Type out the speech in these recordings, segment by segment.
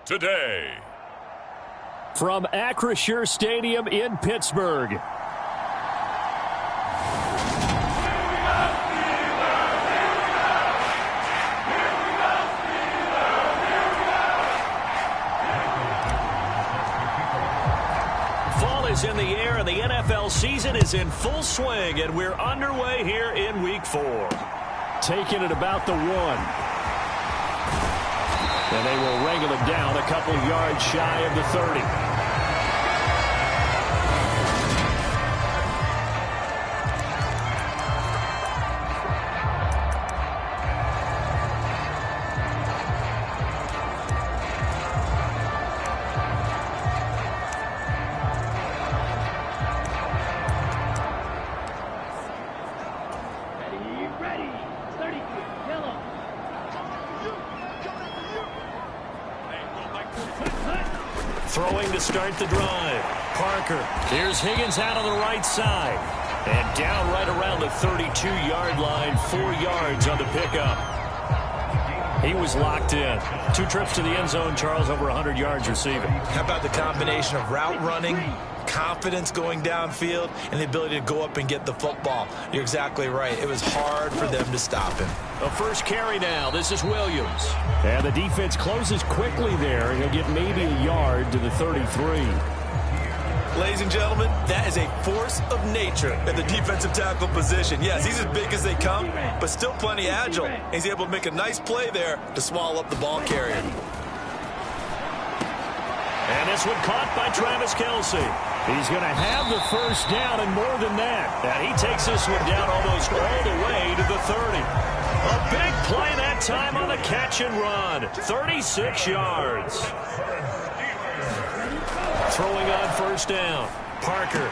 today. From Acrisure Stadium in Pittsburgh. Fall is in the air and the NFL season is in full swing, and we're underway here in Week 4. Taking it about the 1. And they will wrangle it down a couple yards shy of the 30. Throwing to start the drive. Parker. Here's Higgins out on the right side. And down right around the 32-yard line. 4 yards on the pickup. He was locked in. 2 trips to the end zone, Charles, over 100 yards receiving. How about the combination of route running, confidence going downfield, and the ability to go up and get the football? You're exactly right. It was hard for them to stop him. A first carry now. This is Williams. And the defense closes quickly there. He'll get maybe a yard to the 33. Ladies and gentlemen, that is a force of nature at the defensive tackle position. Yes, he's as big as they come, but still plenty agile. He's able to make a nice play there to swallow up the ball carrier. And this one caught by Travis Kelce. He's going to have the first down and more than that. And he takes this one down almost all the way to the 30. A big play that time on the catch and run. 36 yards. Throwing on first down. Parker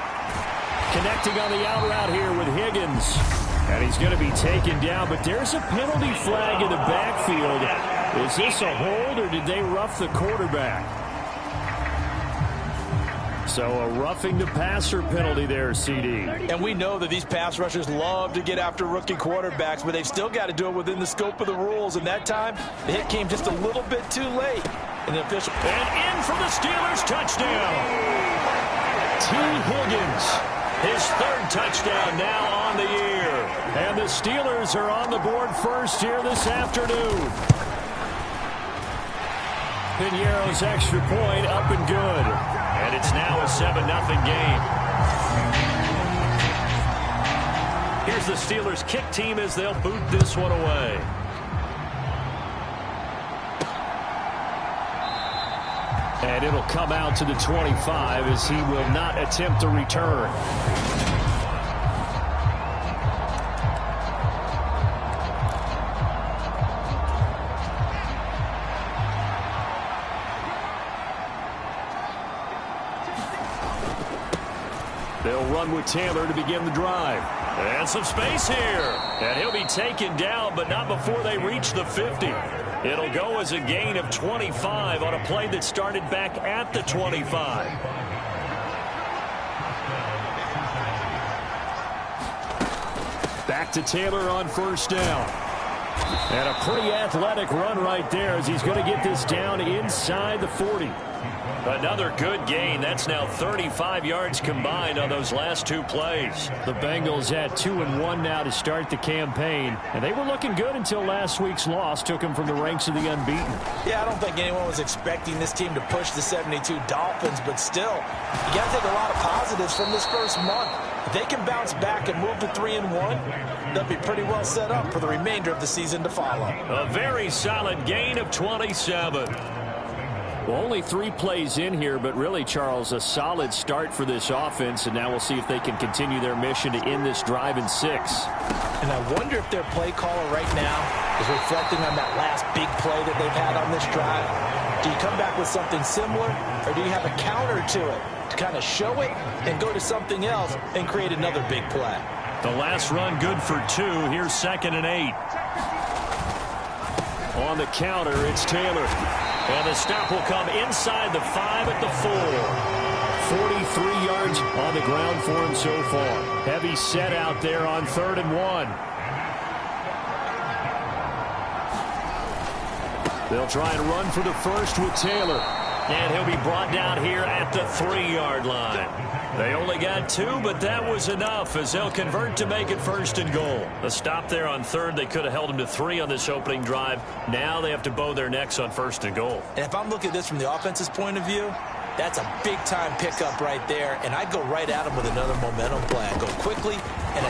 connecting on the out route here with Higgins. And he's going to be taken down, but there's a penalty flag in the backfield. Is this a hold or did they rough the quarterback? So a roughing the passer penalty there, CD. And we know that these pass rushers love to get after rookie quarterbacks, but they've still got to do it within the scope of the rules. And that time, the hit came just a little bit too late. And the official. And in for the Steelers touchdown. T. Higgins, his 3rd touchdown now on the year. And the Steelers are on the board first here this afternoon. Piñeiro's extra point up and good. And it's now a 7-0 game. Here's the Steelers kick team as they'll boot this one away. And it'll come out to the 25 as he will not attempt a return. They'll run with Taylor to begin the drive. And some space here. And he'll be taken down, but not before they reach the 50. It'll go as a gain of 25 on a play that started back at the 25. Back to Taylor on first down. And a pretty athletic run right there as he's going to get this down inside the 40. Another good gain. That's now 35 yards combined on those last 2 plays. The Bengals at 2-1 now to start the campaign. And they were looking good until last week's loss took them from the ranks of the unbeaten. Yeah, I don't think anyone was expecting this team to push the 72 Dolphins, but still, you got to take a lot of positives from this first month. If they can bounce back and move to 3-1, they'll be pretty well set up for the remainder of the season to follow. A very solid gain of 27. Well, only 3 plays in here, but really, Charles, a solid start for this offense, and now we'll see if they can continue their mission to end this drive in 6. And I wonder if their play caller right now is reflecting on that last big play that they've had on this drive. Do you come back with something similar, or do you have a counter to it to kind of show it and go to something else and create another big play? The last run good for 2. Here's 2nd and 8. On the counter, it's Taylor. And the stop will come inside the 5 at the 4. 43 yards on the ground for him so far. Heavy set out there on 3rd and 1. They'll try and run for the first with Taylor. And he'll be brought down here at the 3-yard line. They only got 2, but that was enough as they'll convert to make it 1st and goal. A stop there on 3rd. They could have held him to 3 on this opening drive. Now they have to bow their necks on 1st and goal. And if I'm looking at this from the offense's point of view, that's a big-time pickup right there. And I'd go right at him with another momentum play. I'd go quickly. And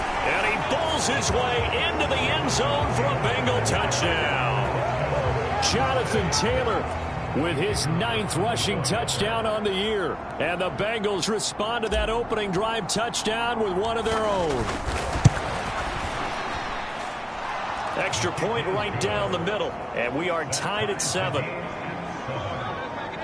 he bulls his way into the end zone for a Bengal touchdown. Jonathan Taylor with his 9th rushing touchdown on the year. And the Bengals respond to that opening drive touchdown with one of their own. Extra point right down the middle. And we are tied at 7.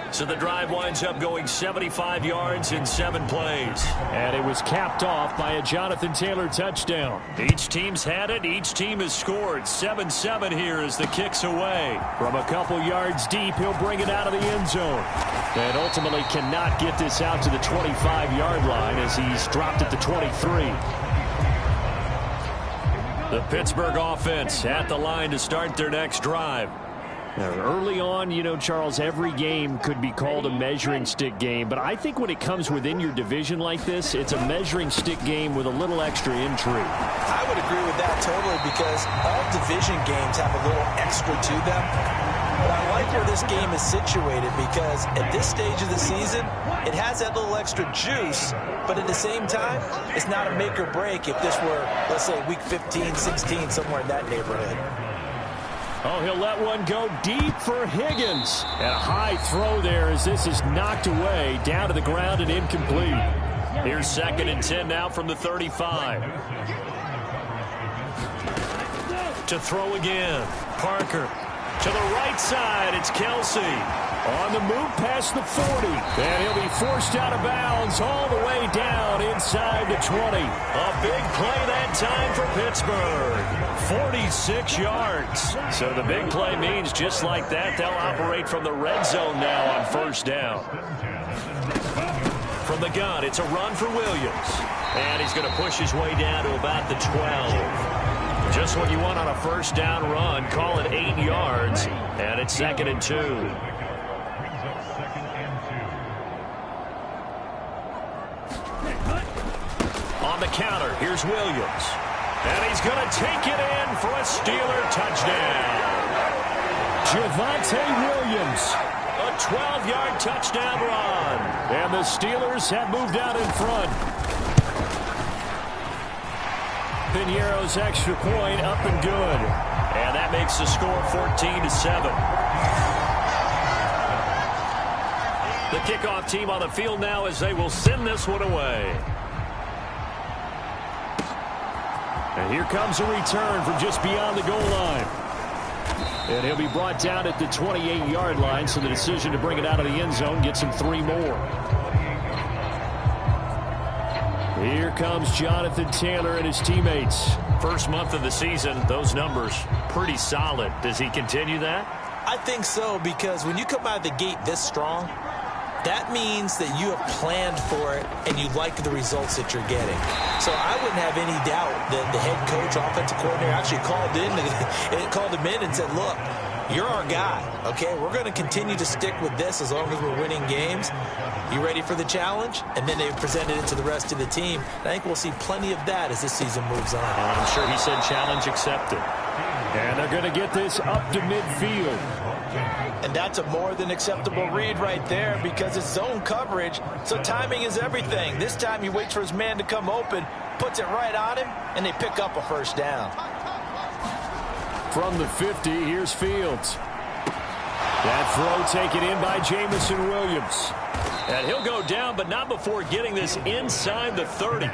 So the drive winds up going 75 yards in 7 plays. And it was capped off by a Jonathan Taylor touchdown. Each team's had it. Each team has scored. 7-7 here as the kick's away. From a couple yards deep, he'll bring it out of the end zone. And ultimately cannot get this out to the 25-yard line as he's dropped at the 23. The Pittsburgh offense at the line to start their next drive. Now, early on, you know, Charles, every game could be called a measuring stick game. But I think when it comes within your division like this, it's a measuring stick game with a little extra intrigue. I would agree with that totally because all division games have a little extra to them. But I like where this game is situated because at this stage of the season, it has that little extra juice. But at the same time, it's not a make or break if this were, let's say, week 15, 16, somewhere in that neighborhood. Oh, he'll let one go deep for Higgins. And a high throw there as this is knocked away, down to the ground and incomplete. Here's 2nd and 10 now from the 35. To throw again. Parker. To the right side, it's Kelsey. On the move past the 40. And he'll be forced out of bounds all the way down inside the 20. A big play that time for Pittsburgh. 46 yards. So the big play means just like that, they'll operate from the red zone now on 1st down. From the gun, it's a run for Williams. And he's going to push his way down to about the 12. Just what you want on a 1st down run. Call it 8 yards. And it's 2nd and 2. On the counter, here's Williams. And he's going to take it in for a Steeler touchdown. Javonte Williams. A 12-yard touchdown run. And the Steelers have moved out in front. Piñeiro's extra point up and good. And that makes the score 14-7. The kickoff team on the field now as they will send this one away. And here comes a return from just beyond the goal line. And he'll be brought down at the 28-yard line, so the decision to bring it out of the end zone gets him 3 more. Here comes Jonathan Taylor and his teammates. First month of the season, those numbers pretty solid. Does he continue that? I think so, because when you come out of the gate this strong, that means that you have planned for it and you like the results that you're getting. So I wouldn't have any doubt that the head coach, offensive coordinator actually called him in and said, look, you're our guy, okay? We're going to continue to stick with this as long as we're winning games. You ready for the challenge? And then they presented it to the rest of the team. And I think we'll see plenty of that as this season moves on. I'm sure he said challenge accepted. And they're going to get this up to midfield. And that's a more than acceptable read right there because it's zone coverage, so timing is everything. This time he waits for his man to come open, puts it right on him, and they pick up a 1st down. From the 50, here's Fields. That throw taken in by Jameson Williams. And he'll go down, but not before getting this inside the 30.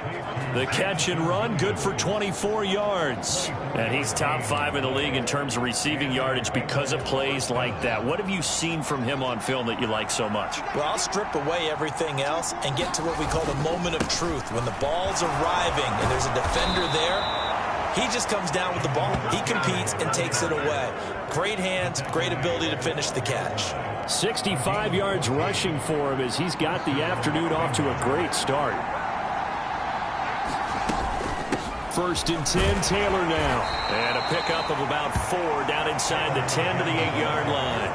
The catch and run, good for 24 yards. And he's top 5 in the league in terms of receiving yardage because of plays like that. What have you seen from him on film that you like so much? Well, I'll strip away everything else and get to what we call the moment of truth. When the ball's arriving and there's a defender there, he just comes down with the ball. He competes and takes it away. Great hands, great ability to finish the catch. 65 yards rushing for him as he's got the afternoon off to a great start. First and 10, Taylor now. And a pickup of about 4 down inside the 10 to the 8-yard line.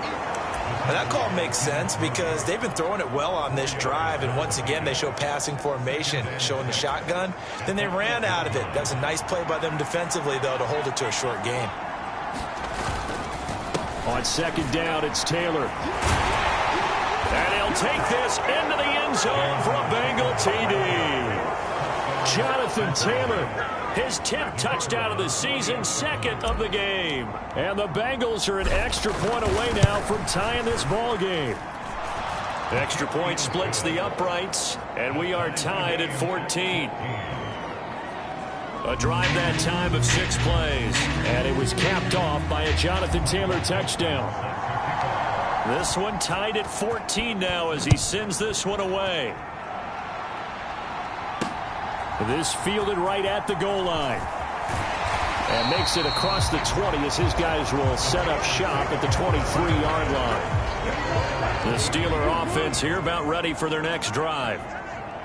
And that call makes sense because they've been throwing it well on this drive, and once again they show passing formation, showing the shotgun. Then they ran out of it. That's a nice play by them defensively, though, to hold it to a short gain. On second down, it's Taylor. And he'll take this into the end zone for a Bengal TD. Jonathan Taylor, his 10th touchdown of the season, 2nd of the game. And the Bengals are an extra point away now from tying this ball game. Extra point splits the uprights, and we are tied at 14. A drive that time of 6 plays. And it was capped off by a Jonathan Taylor touchdown. This one tied at 14 now as he sends this one away. This fielded right at the goal line. And makes it across the 20 as his guys will set up shop at the 23-yard line. The Steeler offense here about ready for their next drive.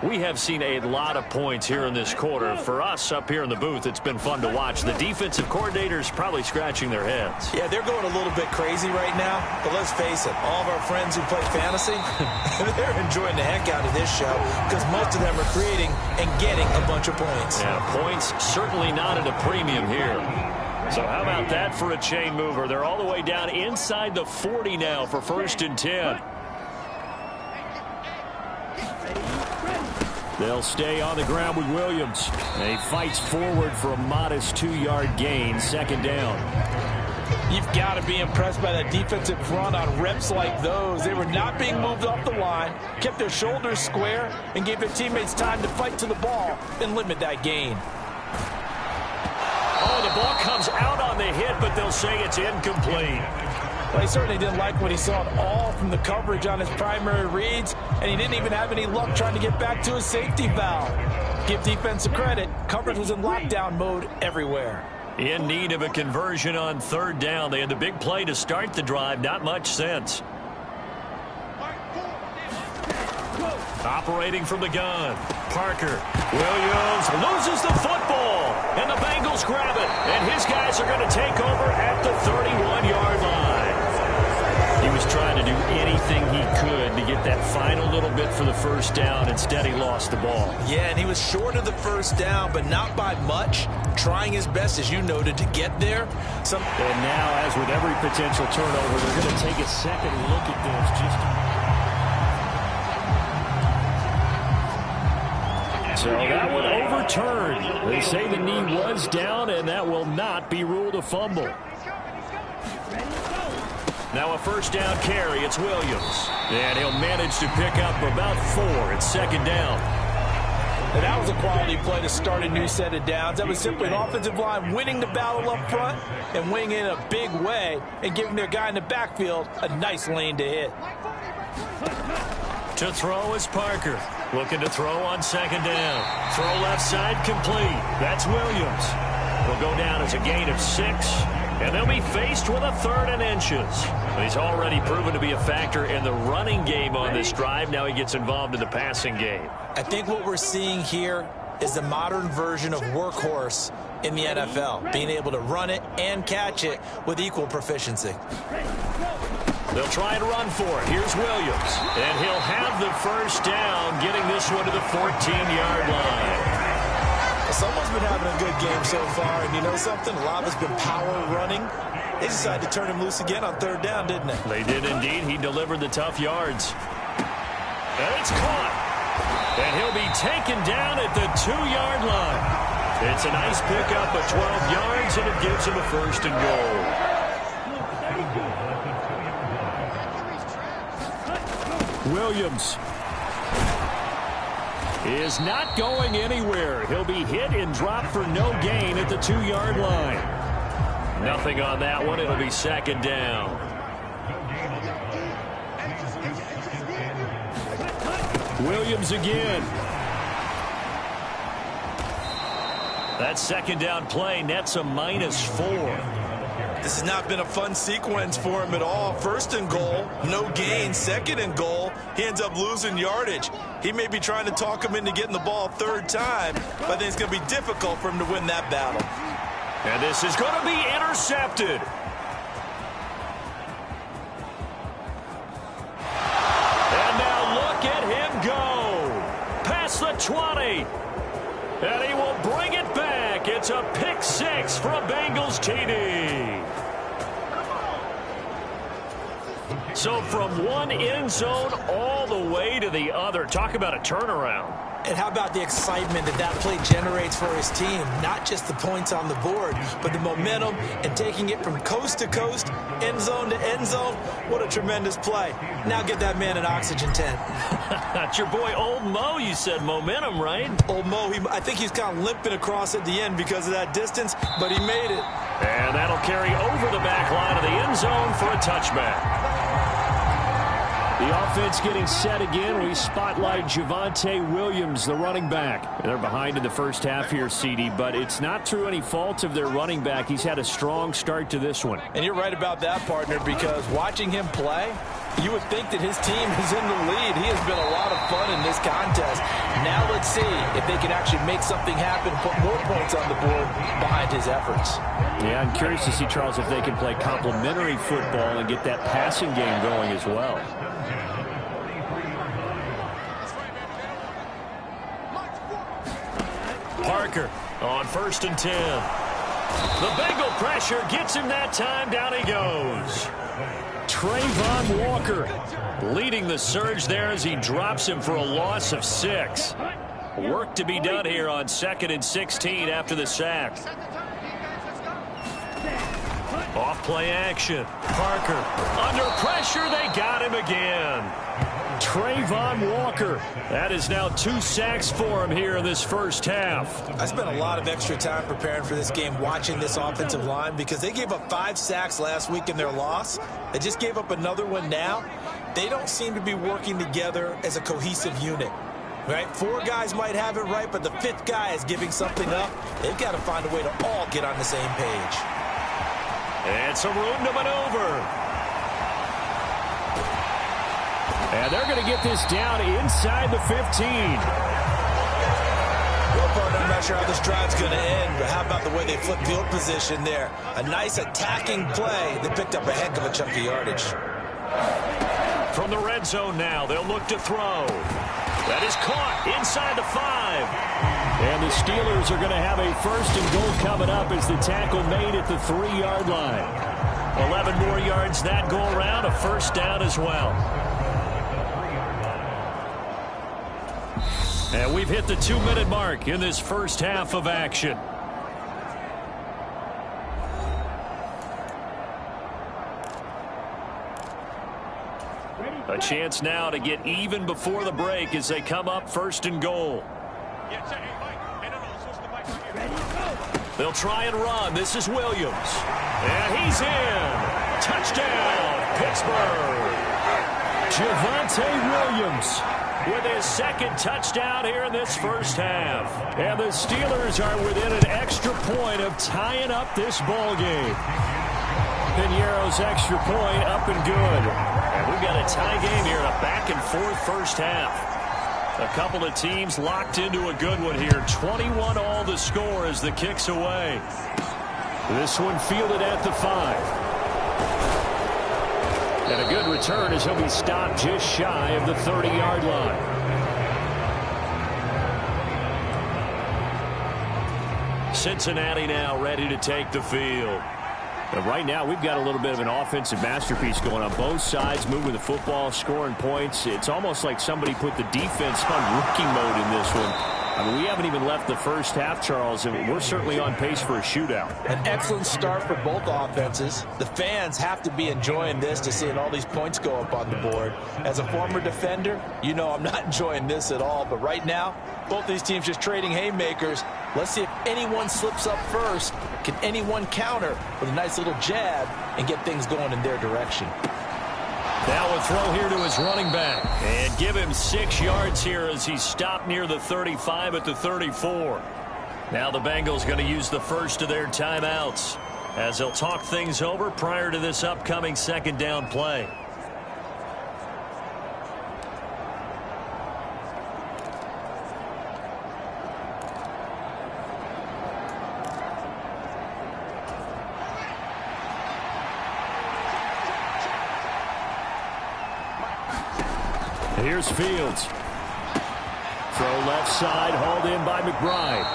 We have seen a lot of points here in this quarter. For us up here in the booth, it's been fun to watch. The defensive coordinators probably scratching their heads. Yeah, they're going a little bit crazy right now. But let's face it, all of our friends who play fantasy, they're enjoying the heck out of this show because most of them are creating and getting a bunch of points. Yeah, points certainly not at a premium here. So how about that for a chain mover? They're all the way down inside the 40 now for 1st and 10. They'll stay on the ground with Williams. And he fights forward for a modest 2-yard gain, 2nd down. You've got to be impressed by that defensive front on reps like those. They were not being moved off the line, kept their shoulders square, and gave their teammates time to fight to the ball and limit that gain. Oh, the ball comes out on the hit, but they'll say it's incomplete. Well, he certainly didn't like what he saw at all from the coverage on his primary reads, and he didn't even have any luck trying to get back to his safety valve. Give defense credit. Coverage was in lockdown mode everywhere. In need of a conversion on 3rd down. They had the big play to start the drive. Not much sense. Operating from the gun. Parker. Williams loses the football. And the Bengals grab it. And his guys are going to take over at the 31-yard line. He was trying to do anything he could to get that final little bit for the 1st down. Instead, he lost the ball. Yeah, and he was short of the 1st down, but not by much. Trying his best, as you noted, to get there. And now, as with every potential turnover, they're going to take a second look at this. So that one overturned. They say the knee was down, and that will not be ruled a fumble. Now a 1st down carry. It's Williams. And he'll manage to pick up about 4. It's 2nd down. And that was a quality play to start a new set of downs. That was simply an offensive line winning the battle up front and winning in a big way and giving their guy in the backfield a nice lane to hit. To throw is Parker. Looking to throw on 2nd down. Throw left side complete. That's Williams. Will go down as a gain of 6. And they'll be faced with a 3rd and inches. He's already proven to be a factor in the running game on this drive. Now he gets involved in the passing game. I think what we're seeing here is the modern version of workhorse in the NFL, being able to run it and catch it with equal proficiency. They'll try and run for it. Here's Williams. And he'll have the 1st down, getting this one to the 14-yard line. Someone's been having a good game so far, and you know something? A lot of it's been power running. They decided to turn him loose again on 3rd down, didn't they? They did indeed. He delivered the tough yards. And it's caught. And he'll be taken down at the 2-yard line. It's a nice pickup of 12 yards, and it gives him a 1st and goal. Williams is not going anywhere. He'll be hit and dropped for no gain at the 2-yard line. Nothing on that one. It'll be 2nd down. Williams again. That 2nd down play nets a -4. This has not been a fun sequence for him at all. First and goal, no gain. Second and goal, he ends up losing yardage. He may be trying to talk him into getting the ball third time, but I think it's going to be difficult for him to win that battle. And this is going to be intercepted. And now look at him go. Past the 20. And he will bring it back. It's a pick six from Bengals TD. So from one end zone all the way to the other. Talk about a turnaround. And how about the excitement that play generates for his team? Not just the points on the board, but the momentum and taking it from coast to coast, end zone to end zone. What a tremendous play. Now get that man an oxygen tent. That's your boy Old Mo. You said momentum, right? Old Mo, I think he's kind of limping across at the end because of that distance, but he made it. And that'll carry over the back line of the end zone for a touchback. The offense getting set again. We spotlight Javonte Williams, the running back. They're behind in the first half here, CD, but it's not through any fault of their running back. He's had a strong start to this one. And you're right about that, partner, because watching him play, you would think that his team is in the lead. He has been a lot of fun in this contest. Now let's see if they can actually make something happen, put more points on the board behind his efforts. Yeah, I'm curious to see, Charles, if they can play complementary football and get that passing game going as well. Parker on 1st and 10. The Bengal pressure gets him that time. Down he goes. Trayvon Walker leading the surge there as he drops him for a loss of 6. Work to be done here on 2nd and 16 after the sack. Off play action. Parker under pressure. They got him again. Trayvon Walker. That is now 2 sacks for him here in this first half. I spent a lot of extra time preparing for this game watching this offensive line because they gave up 5 sacks last week in their loss. They just gave up another one now. They don't seem to be working together as a cohesive unit. Right? 4 guys might have it right, but the 5th guy is giving something up. They've got to find a way to all get on the same page. And some room to maneuver. And they're going to get this down inside the 15. Well, partner, I'm not sure how this drive's going to end, but how about the way they flip field position there? A nice attacking play that picked up a heck of a chunk of yardage. From the red zone now, they'll look to throw. That is caught inside the 5. And the Steelers are going to have a 1st and goal coming up as the tackle made at the 3-yard line. 11 more yards that go around, a 1st down as well. And we've hit the 2-minute mark in this first half of action. A chance now to get even before the break as they come up 1st and goal. They'll try and run. This is Williams. And he's in. Touchdown, Pittsburgh. Javonte Williams with his 2nd touchdown here in this first half. And the Steelers are within an extra point of tying up this ball game. Piñeiro's extra point up and good. And we've got a tie game here, a back-and-forth first half. A couple of teams locked into a good one here. 21 all the score as the kick's away. This one fielded at the 5. And a good return as he'll be stopped just shy of the 30-yard line. Cincinnati now ready to take the field. And right now, we've got a little bit of an offensive masterpiece going on both sides, moving the football, scoring points. It's almost like somebody put the defense on rookie mode in this one. I mean, we haven't even left the first half, Charles, and we're certainly on pace for a shootout. An excellent start for both offenses. The fans have to be enjoying this to seeing all these points go up on the board. As a former defender, you know I'm not enjoying this at all. But right now, both these teams just trading haymakers. Let's see if anyone slips up first. Can anyone counter with a nice little jab and get things going in their direction? Now a throw here to his running back. And give him 6 yards here as he's stopped near the 35 at the 34. Now the Bengals going to use the first of their timeouts. as they'll talk things over prior to this upcoming second down play. Here's Fields. Throw left side, hauled in by McBride.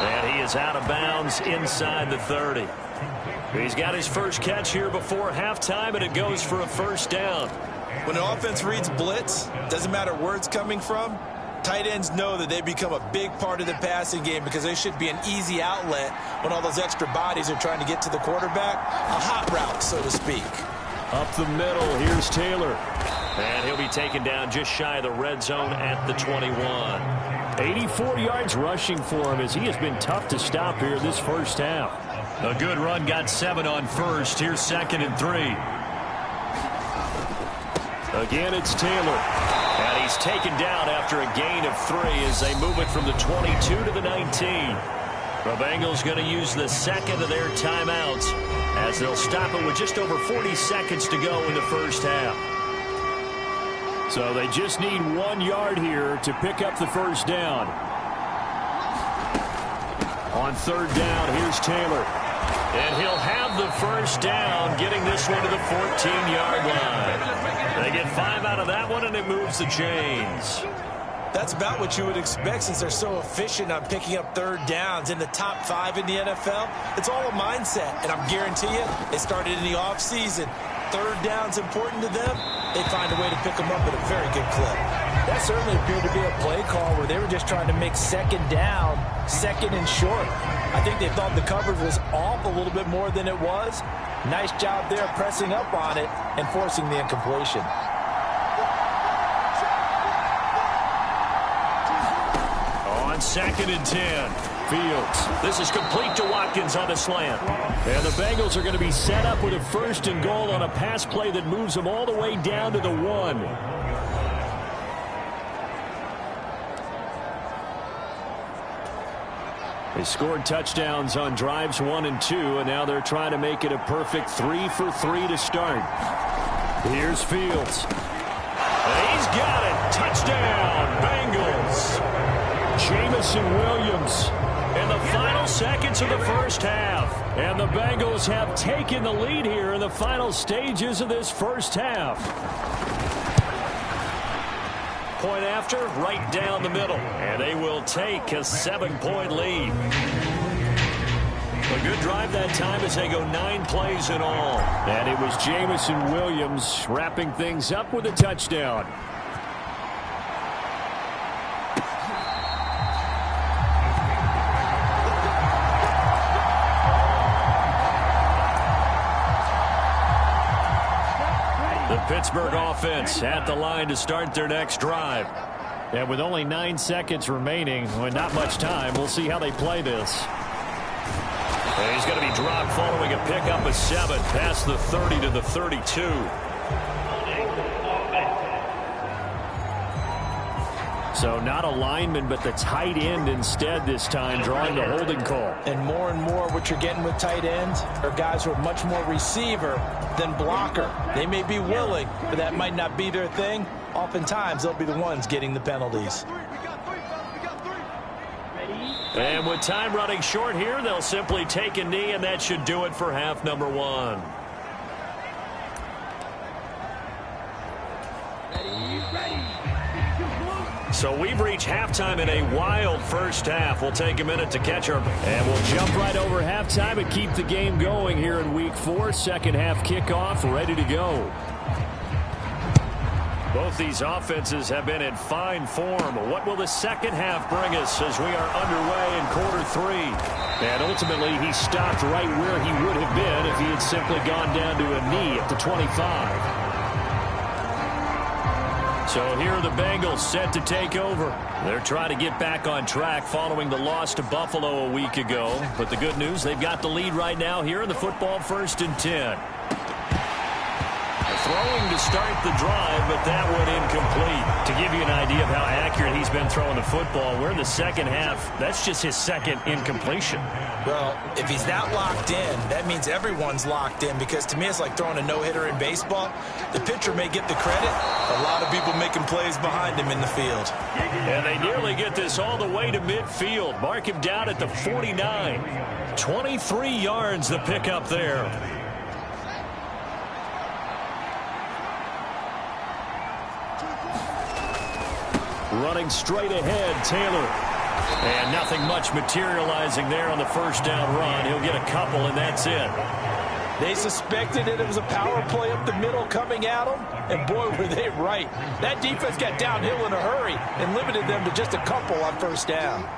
And he is out of bounds inside the 30. He's got his first catch here before halftime, and it goes for a first down. When the offense reads blitz, doesn't matter where it's coming from, tight ends know that they become a big part of the passing game because they should be an easy outlet when all those extra bodies are trying to get to the quarterback. A hot route, so to speak. Up the middle, here's Taylor. And he'll be taken down just shy of the red zone at the 21. 84 yards rushing for him as he has been tough to stop here this first half. A good run, got 7 on first. Here's 2nd and 3. Again, it's Taylor. And he's taken down after a gain of 3 as they move it from the 22 to the 19. The Bengals going to use the second of their timeouts as they'll stop it with just over 40 seconds to go in the first half. So they just need 1 yard here to pick up the first down. On third down, here's Taylor. And he'll have the first down, getting this one to the 14-yard line. They get 5 out of that one, and it moves the chains. That's about what you would expect since they're so efficient on picking up third downs in the top 5 in the NFL. It's all a mindset, and I'm guarantee you, they started in the offseason. Third down's important to them. They find a way to pick them up at a very good clip. That certainly appeared to be a play call where they were just trying to make second down, second and short. I think they thought the coverage was off a little bit more than it was. Nice job there pressing up on it and forcing the incompletion. On 2nd and 10. Fields. This is complete to Watkins on a slant. And the Bengals are going to be set up with a 1st and goal on a pass play that moves them all the way down to the 1. They scored touchdowns on drives 1 and 2, and now they're trying to make it a perfect 3 for 3 to start. Here's Fields. And he's got it. Touchdown, Bengals. Jamison Williams in the final seconds of the first half. And the Bengals have taken the lead here in the final stages of this first half. Point after, right down the middle. And they will take a 7-point lead. A good drive that time as they go 9 plays in all. And it was Jamison Williams wrapping things up with a touchdown. Pittsburgh offense at the line to start their next drive. And with only 9 seconds remaining, with not much time, we'll see how they play this. And he's going to be dropped following a pickup of 7 past the 30 to the 32. So not a lineman, but the tight end instead this time, drawing the holding call. And more what you're getting with tight ends are guys who are much more receiver than blocker. They may be willing, but that might not be their thing. Oftentimes, they'll be the ones getting the penalties. And with time running short here, they'll simply take a knee, and that should do it for half number 1. So we've reached halftime in a wild first half. We'll take a minute to catch our... And we'll jump right over halftime and keep the game going here in Week 4. Second half kickoff, ready to go. Both these offenses have been in fine form. What will the second half bring us as we are underway in quarter 3? And ultimately, he stopped right where he would have been if he had simply gone down to a knee at the 25. So here are the Bengals set to take over. They're trying to get back on track following the loss to Buffalo a week ago. But the good news, they've got the lead right now here in the football 1st and 10. Throwing to start the drive, but that one incomplete. To give you an idea of how accurate he's been throwing the football. We're in the second half. That's just his second incompletion. Well, if he's that locked in, that means everyone's locked in, because to me it's like throwing a no-hitter in baseball. The pitcher may get the credit. A lot of people making plays behind him in the field. And they nearly get this all the way to midfield. Mark him down at the 49. 23 yards the pickup there. Running straight ahead, Taylor. And nothing much materializing there on the first down run. He'll get a couple, and that's it. They suspected it was a power play up the middle coming at them, and boy, were they right. That defense got downhill in a hurry and limited them to just a couple on first down.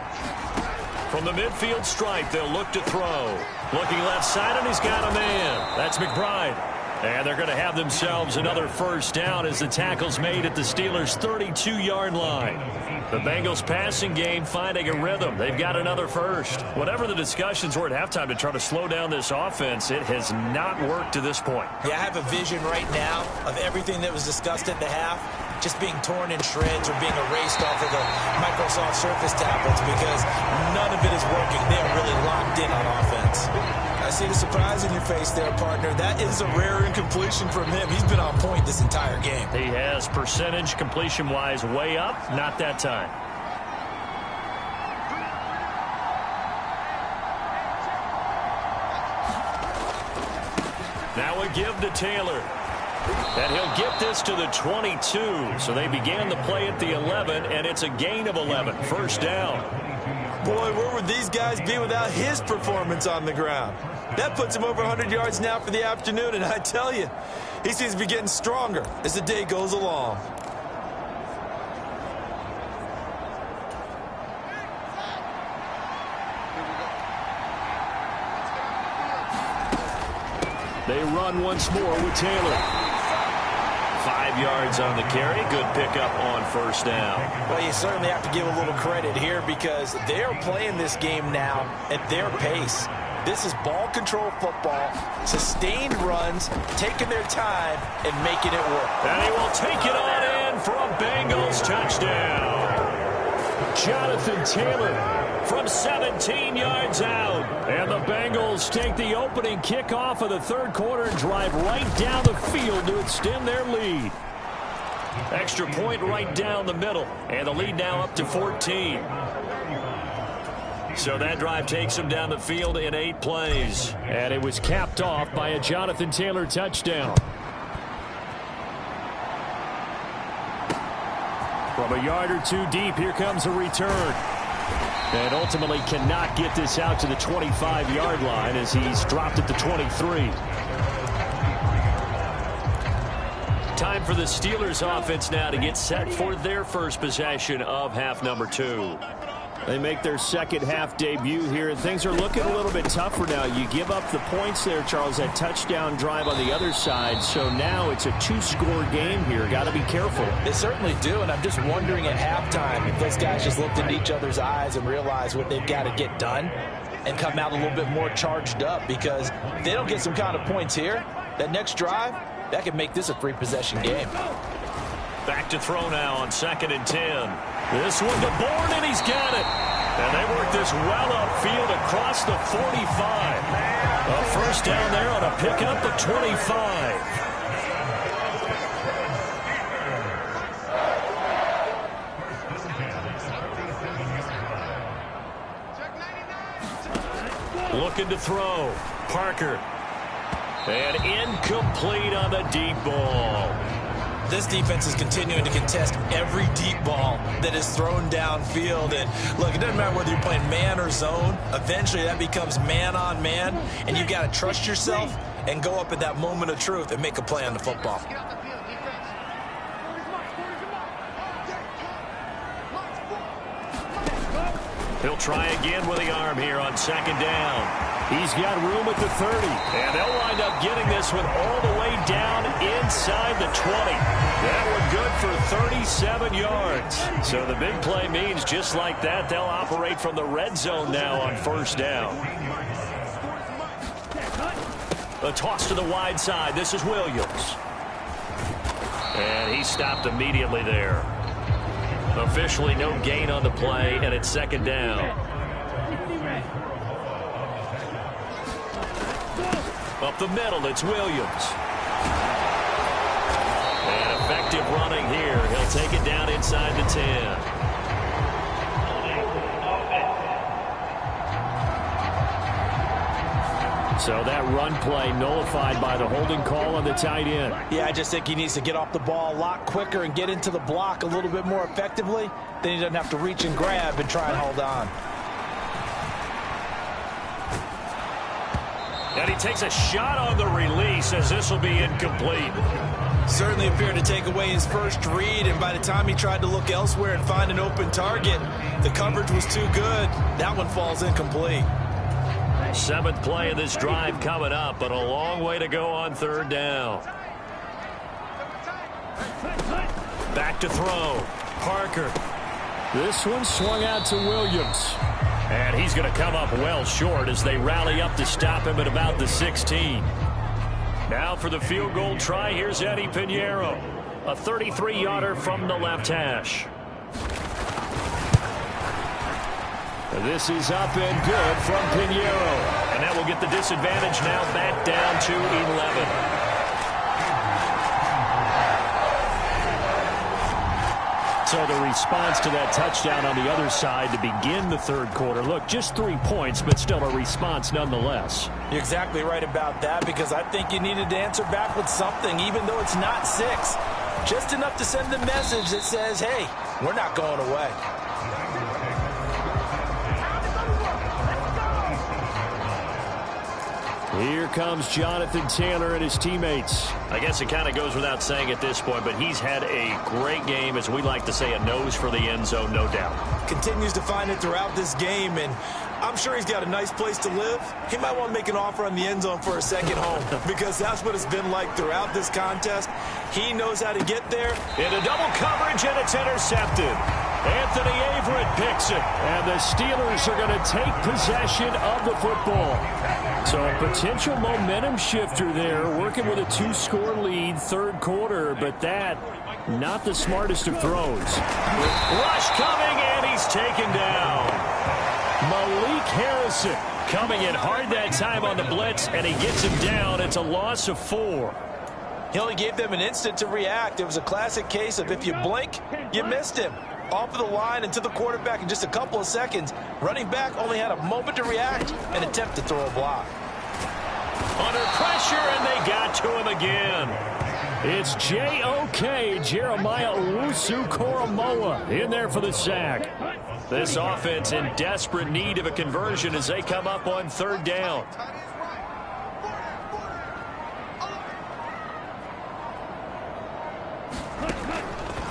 From the midfield stripe, they'll look to throw. Looking left side, and he's got a man. That's McBride. And they're going to have themselves another first down as the tackle's made at the Steelers' 32-yard line. The Bengals passing game finding a rhythm. They've got another first. Whatever the discussions were at halftime to try to slow down this offense, it has not worked to this point. Yeah, I have a vision right now of everything that was discussed at the half just being torn in shreds or being erased off of the Microsoft Surface tablets, because none of it is working. They are really locked in on offense. I see the surprise in your face there, partner. That is a rare incompletion from him. He's been on point this entire game. He has, percentage completion-wise way up. Not that time. Now a give to Taylor. And he'll get this to the 22. So they began the play at the 11, and it's a gain of 11. First down. Boy, where would these guys be without his performance on the ground? That puts him over 100 yards now for the afternoon, and I tell you, he seems to be getting stronger as the day goes along. They run once more with Taylor. 5 yards on the carry. Good pickup on first down. Well, you certainly have to give a little credit here, because they are playing this game now at their pace. This is ball control football, sustained runs, taking their time, and making it work. And he will take it on in for a Bengals touchdown. Jonathan Taylor from 17 yards out. And the Bengals take the opening kickoff of the third quarter and drive right down the field to extend their lead. Extra point right down the middle. And the lead now up to 14. So that drive takes them down the field in 8 plays. And it was capped off by a Jonathan Taylor touchdown. From a yard or two deep, here comes a return. And ultimately cannot get this out to the 25-yard line as he's dropped at the 23. Time for the Steelers offense now to get set for their first possession of half number 2. They make their second half debut here, and things are looking a little bit tougher now. You give up the points there, Charles, that touchdown drive on the other side. So now it's a 2-score game here. Got to be careful. They certainly do, and I'm just wondering at halftime if those guys just looked into each other's eyes and realized what they've got to get done and come out a little bit more charged up, because if they don't get some kind of points here, that next drive, that could make this a 3-possession game. Back to throw now on 2nd and 10. This one to Bourne, and he's got it. And they work this well upfield across the 45. A first down there on a pickup at 25. Looking to throw. Parker. And incomplete on the deep ball. This defense is continuing to contest every deep ball that is thrown downfield. And look, it doesn't matter whether you're playing man or zone. Eventually that becomes man on man, and you've got to trust yourself and go up at that moment of truth and make a play on the football. He'll try again with the arm here on 2nd down. He's got room at the 30. And they'll wind up getting this one all the way down inside the 20. That one good for 37 yards. So the big play means just like that, they'll operate from the red zone now on first down. A toss to the wide side. This is Williams. And he stopped immediately there. Officially no gain on the play, and it's second down. Up the middle, it's Williams. And effective running here. He'll take it down inside the 10. So that run play nullified by the holding call on the tight end. Yeah, I just think he needs to get off the ball a lot quicker and get into the block a little bit more effectively. Then he doesn't have to reach and grab and try and hold on. And he takes a shot on the release as this will be incomplete. Certainly appeared to take away his first read, and by the time he tried to look elsewhere and find an open target, the coverage was too good. That one falls incomplete. 7th play of this drive coming up, but a long way to go on third down. Back to throw. Parker. This one swung out to Williams. And he's going to come up well short as they rally up to stop him at about the 16. Now for the field goal try, here's Eddie Pinheiro. A 33-yarder from the left hash. This is up and good from Pinheiro. And that will get the disadvantage now back down to 11. So the response to that touchdown on the other side to begin the third quarter. Look, just 3 points, but still a response nonetheless. You're exactly right about that, because I think you needed to answer back with something, even though it's not 6. Just enough to send the message that says, hey, we're not going away. Here comes Jonathan Taylor and his teammates. I guess it kind of goes without saying at this point, but he's had a great game, as we like to say, a nose for the end zone, no doubt. Continues to find it throughout this game, and I'm sure he's got a nice place to live. He might want to make an offer on the end zone for a second home, because that's what it's been like throughout this contest. He knows how to get there. Into double coverage, and it's intercepted. Anthony Averett picks it. And the Steelers are going to take possession of the football. So a potential momentum shifter there, working with a 2-score lead, third quarter, but that, not the smartest of throws. Rush coming, and he's taken down. Malik Harrison coming in hard that time on the blitz, and he gets him down. It's a loss of 4. He only gave them an instant to react. It was a classic case of if you blink, you missed him. Off of the line and to the quarterback in just a couple of seconds. Running back only had a moment to react and attempt to throw a block. Under pressure, and they got to him again. It's J.O.K. Jeremiah Owusu-Koramoah in there for the sack. This offense in desperate need of a conversion as they come up on third down.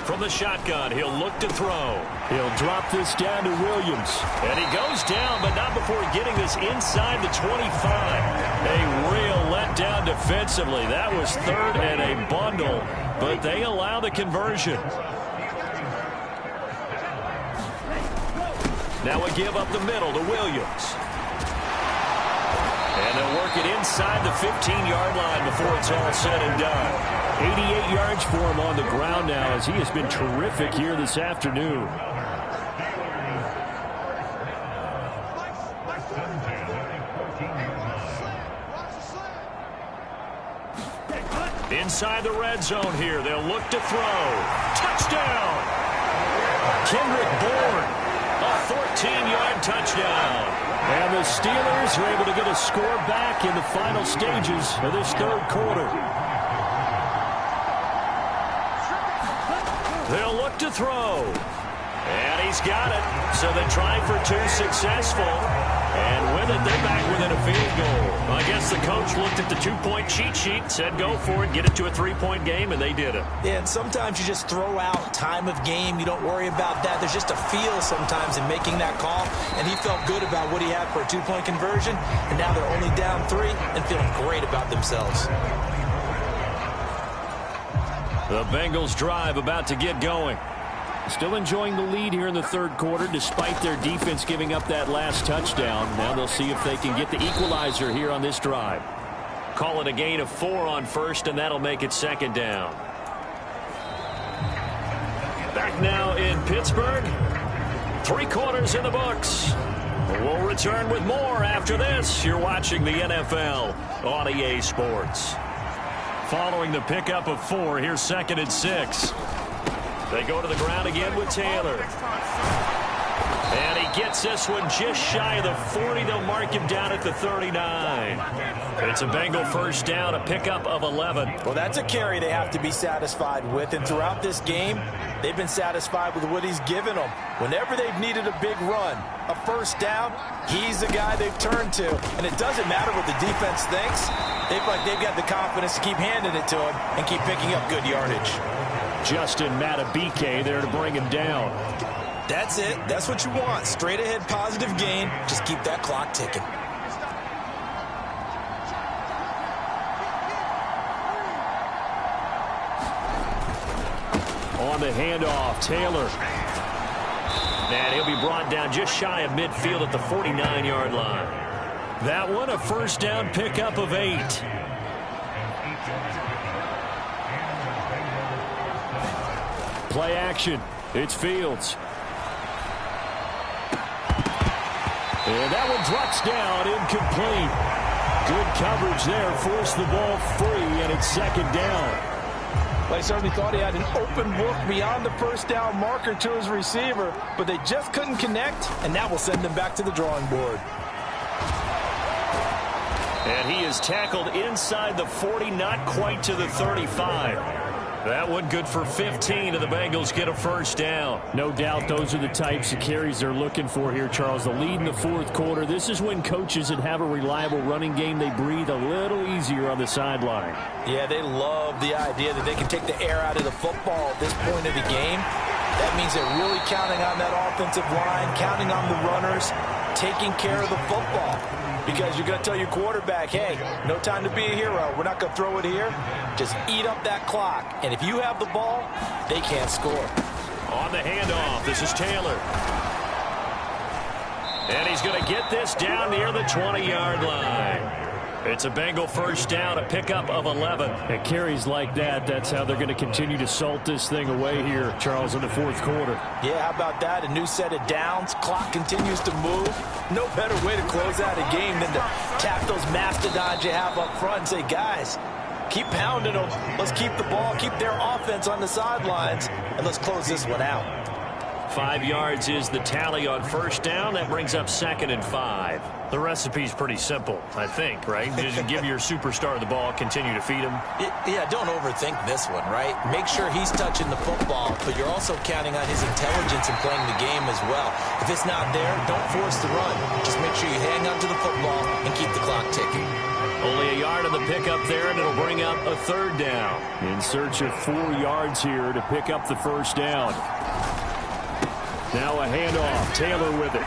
From the shotgun, he'll look to throw. He'll drop this down to Williams. And he goes down, but not before getting this inside the 25. A real letdown defensively. That was third and a bundle, but they allow the conversion. Now a give up the middle to Williams. And they'll work it inside the 15-yard line before it's all said and done. 88 yards for him on the ground now, as he has been terrific here this afternoon. Inside the red zone here, they'll look to throw. Touchdown! Kendrick Bourne, a 14-yard touchdown. And the Steelers are able to get a score back in the final stages of this third quarter. They'll look to throw. And he's got it. So they try for 2 successful. And with it, they're back within a field goal. I guess the coach looked at the 2-point cheat sheet, said go for it, get it to a 3-point game, and they did it. Yeah, and sometimes you just throw out time of game. You don't worry about that. There's just a feel sometimes in making that call. And he felt good about what he had for a 2-point conversion. And now they're only down 3 and feeling great about themselves. The Bengals drive about to get going. Still enjoying the lead here in the third quarter, despite their defense giving up that last touchdown. Now they'll see if they can get the equalizer here on this drive. Call it a gain of 4 on first, and that'll make it second down. Back back now in Pittsburgh. 3 quarters in the books. We'll return with more after this. You're watching the NFL on EA Sports. Following the pickup of 4, here's 2nd and 6. They go to the ground again with Taylor. And he gets this one just shy of the 40. They'll mark him down at the 39. It's a Bengal first down, a pickup of 11. Well, that's a carry they have to be satisfied with. And throughout this game, they've been satisfied with what he's given them. Whenever they've needed a big run, a first down, he's the guy they've turned to. And it doesn't matter what the defense thinks. They feel like they've got the confidence to keep handing it to him and keep picking up good yardage. Justin Matabike there to bring him down. That's it. That's what you want. Straight ahead positive gain. Just keep that clock ticking. On the handoff, Taylor. And he'll be brought down just shy of midfield at the 49-yard line. That one a first down pickup of 8. Play action. It's Fields. And that one drops down, incomplete. Good coverage there, forced the ball free, and it's 2nd down. Well, he certainly thought he had an open look beyond the first down marker to his receiver, but they just couldn't connect, and that will send them back to the drawing board. And he is tackled inside the 40, not quite to the 35. That one good for 15, and the Bengals get a first down. No doubt those are the types of carries they're looking for here, Charles. The lead in the 4th quarter. This is when coaches that have a reliable running game, they breathe a little easier on the sideline. Yeah, they love the idea that they can take the air out of the football at this point of the game. That means they're really counting on that offensive line, counting on the runners, taking care of the football. Because you're going to tell your quarterback, hey, no time to be a hero. We're not going to throw it here. Just eat up that clock. And if you have the ball, they can't score. On the handoff, this is Taylor. And he's going to get this down near the 20-yard line. It's a Bengal first down, a pickup of 11. And carries like that, that's how they're going to continue to salt this thing away here, Charles, in the 4th quarter. Yeah, how about that? A new set of downs. Clock continues to move. No better way to close out a game than to tap those mastodons you have up front and say, guys, keep pounding them. Let's keep the ball, keep their offense on the sidelines, and let's close this one out. 5 yards is the tally on first down. That brings up 2nd and 5. The recipe's pretty simple, I think, right? Just give your superstar the ball, continue to feed him. Yeah, don't overthink this one, right? Make sure he's touching the football, but you're also counting on his intelligence in playing the game as well. If it's not there, don't force the run. Just make sure you hang on to the football and keep the clock ticking. Only a yard on the pickup there, and it'll bring up a 3rd down. In search of 4 yards here to pick up the first down. Now a handoff. Taylor with it.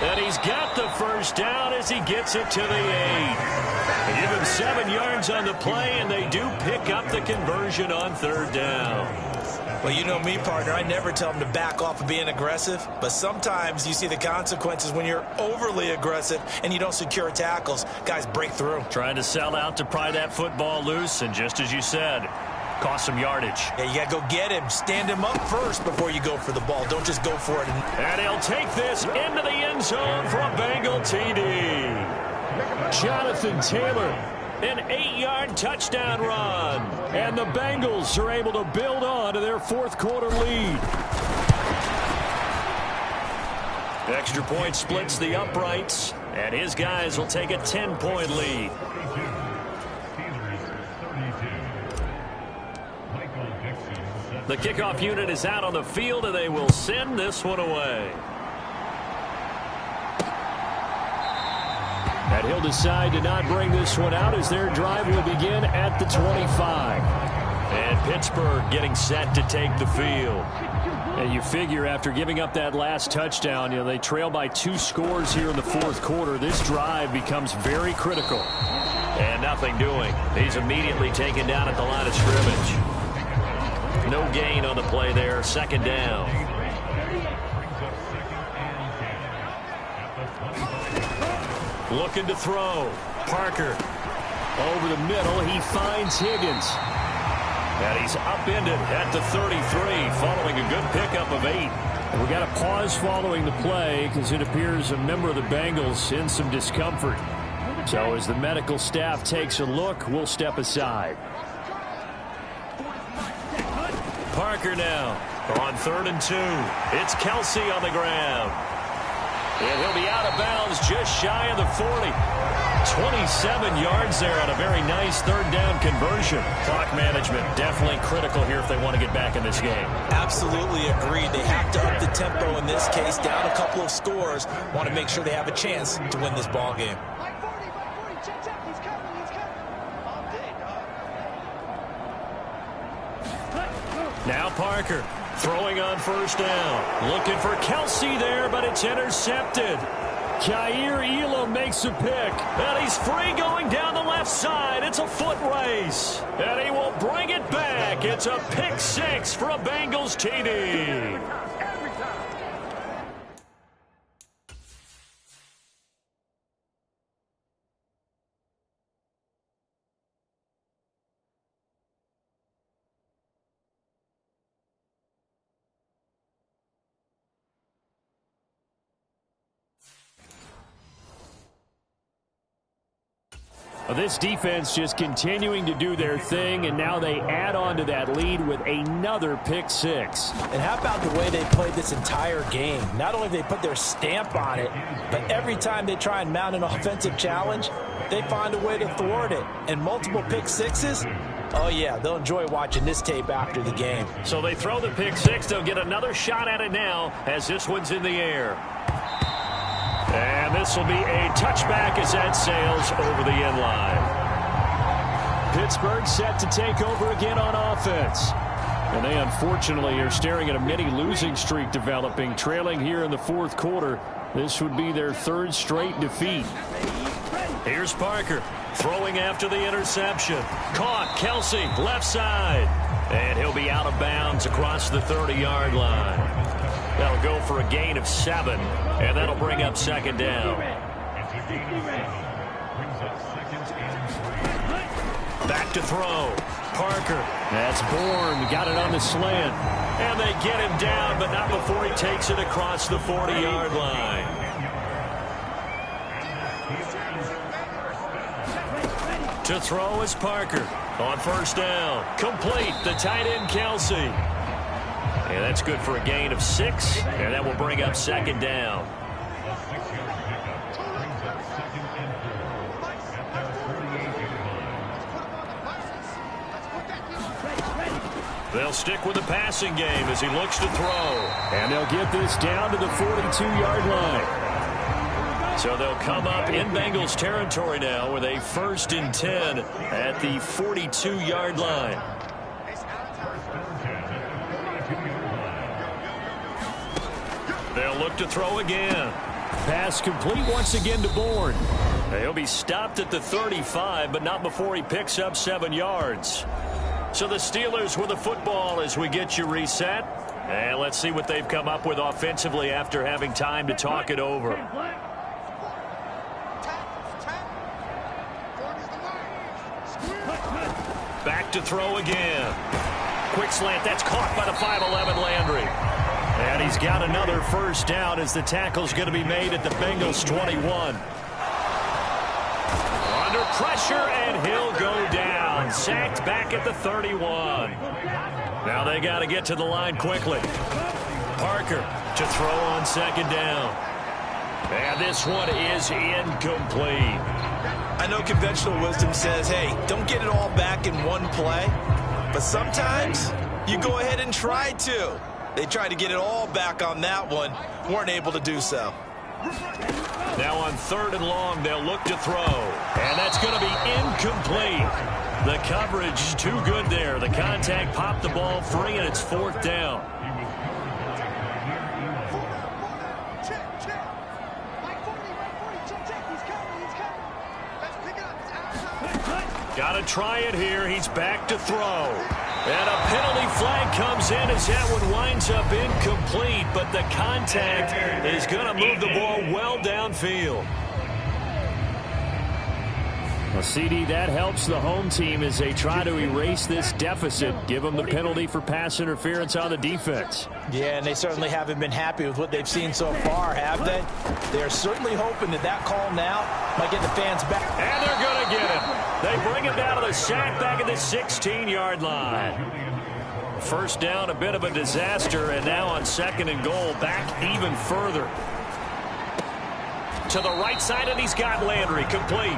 And he's got the first down as he gets it to the 8. They give him 7 yards on the play, and they do pick up the conversion on 3rd down. Well, you know me, partner. I never tell them to back off of being aggressive, but sometimes you see the consequences when you're overly aggressive and you don't secure tackles. Guys break through. Trying to sell out to pry that football loose, and just as you said, cost some yardage. Yeah, you got to go get him. Stand him up first before you go for the ball. Don't just go for it. And he'll take this into the end zone for a Bengal TD. Jonathan Taylor. An 8-yard touchdown run. And the Bengals are able to build on to their 4th quarter lead. Extra point splits the uprights, and his guys will take a 10-point lead. The kickoff unit is out on the field, and they will send this one away. And he'll decide to not bring this one out as their drive will begin at the 25. And Pittsburgh getting set to take the field. And you figure after giving up that last touchdown, they trail by 2 scores here in the 4th quarter. This drive becomes very critical. And nothing doing. He's immediately taken down at the line of scrimmage. No gain on the play there. 2nd down. Looking to throw. Parker. Over the middle, he finds Higgins. And he's upended at the 33 following a good pickup of 8. And we got a pause following the play because it appears a member of the Bengals in some discomfort. So as the medical staff takes a look, we'll step aside. Parker now on 3rd and 2. It's Kelsey on the ground. And he'll be out of bounds just shy of the 40. 27 yards there on a very nice 3rd down conversion. Clock management definitely critical here if they want to get back in this game. Absolutely agreed. They have to up the tempo in this case, down a couple of scores. Want to make sure they have a chance to win this ball game. Now Parker throwing on 1st down. Looking for Kelsey there, but it's intercepted. Kaiir Elam makes a pick. And he's free going down the left side. It's a foot race. And he will bring it back. It's a pick 6 for a Bengals TD. This defense just continuing to do their thing, and now they add on to that lead with another pick 6. And how about the way they played this entire game? Not only have they put their stamp on it, but every time they try and mount an offensive challenge, they find a way to thwart it. And multiple pick 6s, oh yeah, they'll enjoy watching this tape after the game. So they throw the pick 6. They'll get another shot at it now as this one's in the air. And this will be a touchback as that sails over the end line. Pittsburgh set to take over again on offense. And they unfortunately are staring at a mini losing streak developing, trailing here in the 4th quarter. This would be their 3rd straight defeat. Here's Parker throwing after the interception. Caught. Kelsey, left side. And he'll be out of bounds across the 30-yard line. That'll go for a gain of 7, and that'll bring up 2nd down. Back to throw. Parker. That's Bourne. Got it on the slant. And they get him down, but not before he takes it across the 40-yard line. To throw is Parker. On 1st down. Complete. The tight end, Kelsey. And that's good for a gain of 6, and that will bring up 2nd down. They'll stick with the passing game as he looks to throw. And they'll get this down to the 42-yard line. So they'll come up in Bengals territory now with a 1st and 10 at the 42-yard line. They'll look to throw again. Pass complete once again to Bourne. He'll be stopped at the 35, but not before he picks up 7 yards. So the Steelers with the football as we get you reset. And let's see what they've come up with offensively after having time to talk it over. Back to throw again. Quick slant. That's caught by the 5'11" Landry. And he's got another 1st down as the tackle's going to be made at the Bengals 21. Under pressure, and he'll go down. Sacked back at the 31. Now they got to get to the line quickly. Parker to throw on 2nd down. And this one is incomplete. I know conventional wisdom says, hey, don't get it all back in one play. But sometimes you go ahead and try to. They tried to get it all back on that one. Weren't able to do so. Now on 3rd and long, they'll look to throw. And that's going to be incomplete. The coverage too good there. The contact popped the ball free, and it's 4th down. Got to try it here. He's back to throw. And a penalty flag comes in as that one winds up incomplete, but the contact is going to move the ball well downfield. Well, CD, that helps the home team as they try to erase this deficit. Give them the penalty for pass interference on the defense. Yeah, and they certainly haven't been happy with what they've seen so far, have they? They're certainly hoping that that call now might get the fans back. And they're going to get him. They bring him down to the sack back at the 16-yard line. First down, a bit of a disaster, and now on 2nd and goal, back even further. To the right side, and he's got Landry complete.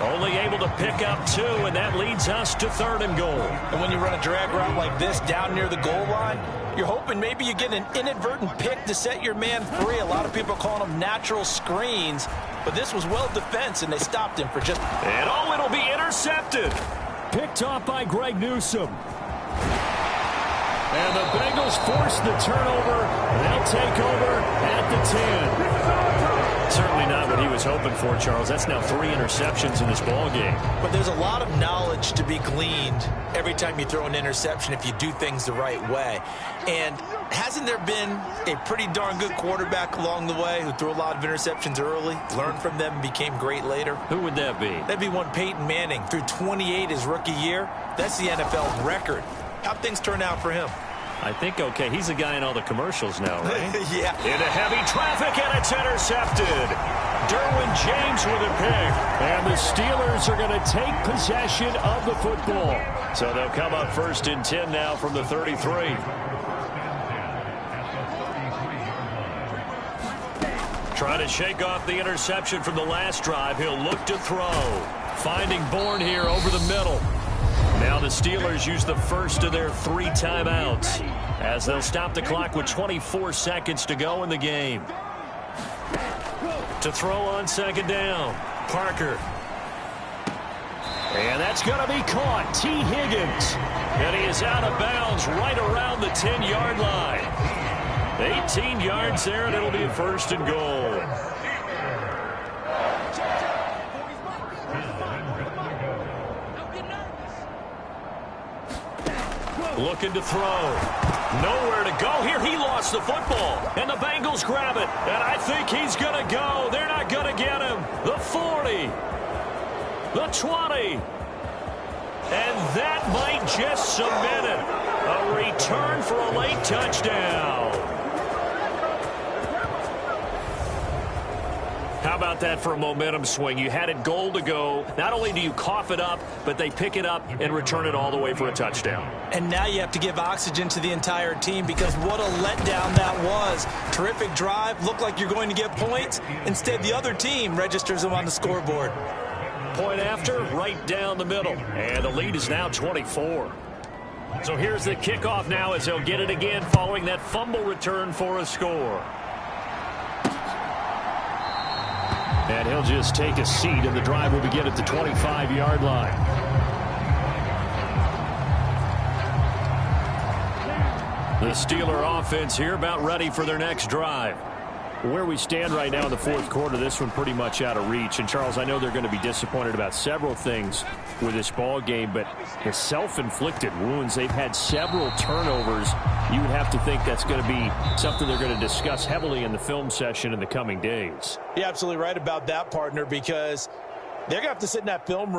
Only able to pick up 2, and that leads us to 3rd and goal. And when you run a drag route like this down near the goal line, you're hoping maybe you get an inadvertent pick to set your man free. A lot of people are calling them natural screens, but this was well defense, and they stopped him for just... And it'll be intercepted. Picked off by Greg Newsome. And the Bengals force the turnover. They'll take over at the 10. Certainly not what he was hoping for, Charles. That's now 3 interceptions in this ball game. But there's a lot of knowledge to be gleaned every time you throw an interception if you do things the right way. And hasn't there been a pretty darn good quarterback along the way who threw a lot of interceptions early, learned from them, and became great later? Who would that be? That'd be one Peyton Manning. Threw 28 his rookie year. That's the NFL record. How'd things turn out for him? I think, okay, he's the guy in all the commercials now, right? Yeah. Into heavy traffic, and it's intercepted. Derwin James with a pick. And the Steelers are going to take possession of the football. So they'll come up 1st and 10 now from the 33. Trying to shake off the interception from the last drive. He'll look to throw. Finding Bourne here over the middle. Now the Steelers use the first of their 3 timeouts as they'll stop the clock with 24 seconds to go in the game. To throw on 2nd down, Parker. And that's going to be caught. T. Higgins. And he is out of bounds right around the 10-yard line. 18 yards there, and it'll be a 1st and goal. Looking to throw. Nowhere to go here. He lost the football. And the Bengals grab it. And I think he's going to go. They're not going to get him. The 40. The 20. And that might just cement it. A return for a late touchdown. How about that for a momentum swing? You had it goal to go. Not only do you cough it up, but they pick it up and return it all the way for a touchdown. And now you have to give oxygen to the entire team because what a letdown that was. Terrific drive. Looked like you're going to get points. Instead, the other team registers them on the scoreboard. Point after, right down the middle. And the lead is now 24. So here's the kickoff now as they'll get it again following that fumble return for a score. And he'll just take a seat, and the drive will begin at the 25-yard line. The Steeler offense here about ready for their next drive. Where we stand right now in the 4th quarter, this one pretty much out of reach. And, Charles, I know they're going to be disappointed about several things with this ball game, but the self-inflicted wounds, they've had several turnovers. You would have to think that's going to be something they're going to discuss heavily in the film session in the coming days. You're absolutely right about that, partner, because they're going to have to sit in that film room